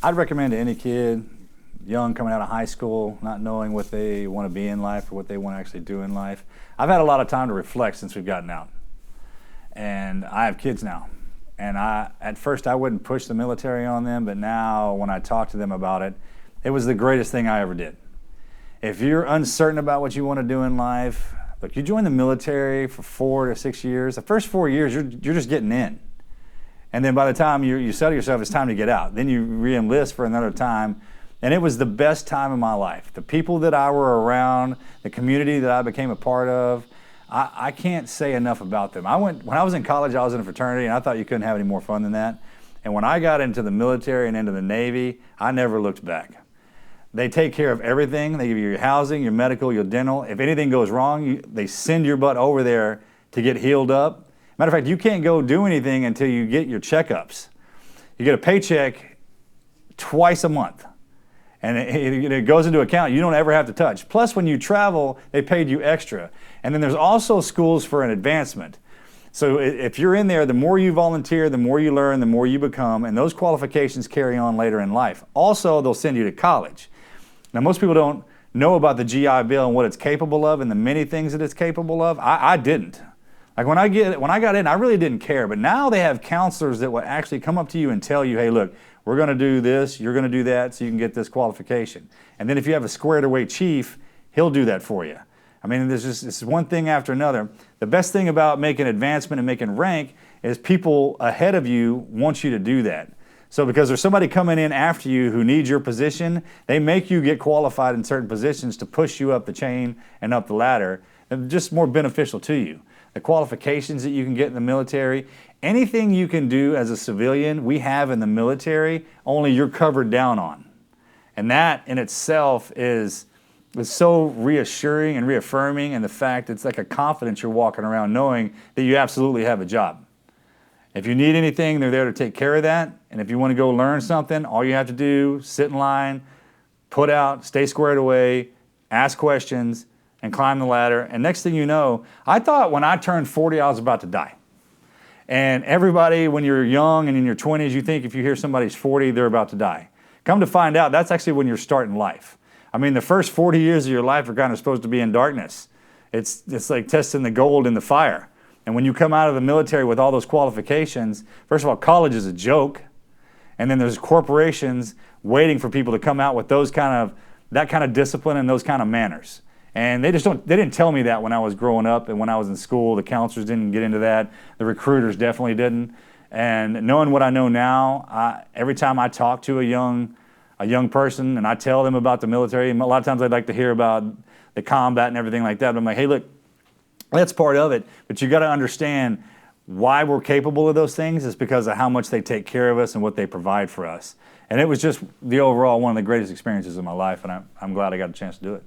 I'd recommend to any kid, young, coming out of high school, not knowing what they want to be in life or what they want to actually do in life. I've had a lot of time to reflect since we've gotten out. And I have kids now. And at first I wouldn't push the military on them, but now when I talk to them about it, it was the greatest thing I ever did. If you're uncertain about what you want to do in life, look, you join the military for 4 to 6 years. The first 4 years, you're just getting in. And then by the time you settle yourself, it's time to get out. Then you re-enlist for another time. And it was the best time of my life. The people that I were around, the community that I became a part of, I can't say enough about them. When I was in college, I was in a fraternity, and I thought you couldn't have any more fun than that. And when I got into the military and into the Navy, I never looked back. They take care of everything. They give you your housing, your medical, your dental. If anything goes wrong, they send your butt over there to get healed up. Matter of fact, you can't go do anything until you get your checkups. You get a paycheck twice a month. And it goes into account you don't ever have to touch. Plus, when you travel, they paid you extra. And then there's also schools for an advancement. So if you're in there, the more you volunteer, the more you learn, the more you become, and those qualifications carry on later in life. Also, they'll send you to college. Now, most people don't know about the GI Bill and what it's capable of and the many things that it's capable of. I didn't. Like when I got in, I really didn't care. But now they have counselors that will actually come up to you and tell you, hey, look, we're going to do this, you're going to do that, so you can get this qualification. And then if you have a squared away chief, he'll do that for you. I mean, it's one thing after another. The best thing about making advancement and making rank is people ahead of you want you to do that. So because there's somebody coming in after you who needs your position, they make you get qualified in certain positions to push you up the chain and up the ladder. They're just more beneficial to you. The qualifications that you can get in the military, anything you can do as a civilian, we have in the military, only you're covered down on. And that in itself is so reassuring and reaffirming, and the fact it's like a confidence you're walking around knowing that you absolutely have a job. If you need anything, they're there to take care of that. And if you want to go learn something, all you have to do, sit in line, put out, stay squared away, ask questions, and climb the ladder. And next thing you know, I thought when I turned 40, I was about to die. And everybody, when you're young and in your 20s, you think if you hear somebody's 40, they're about to die. Come to find out, that's actually when you're starting life. I mean, the first 40 years of your life are kind of supposed to be in darkness. It's like testing the gold in the fire. And when you come out of the military with all those qualifications, first of all, college is a joke. And then there's corporations waiting for people to come out with that kind of discipline and those kind of manners. And they didn't tell me that when I was growing up and when I was in school. The counselors didn't get into that. The recruiters definitely didn't. And knowing what I know now, every time I talk to a young person and I tell them about the military, a lot of times I'd like to hear about the combat and everything like that. But I'm like, hey, look, that's part of it. But you got to understand why we're capable of those things is because of how much they take care of us and what they provide for us. And it was just the overall one of the greatest experiences of my life, and I'm glad I got a chance to do it.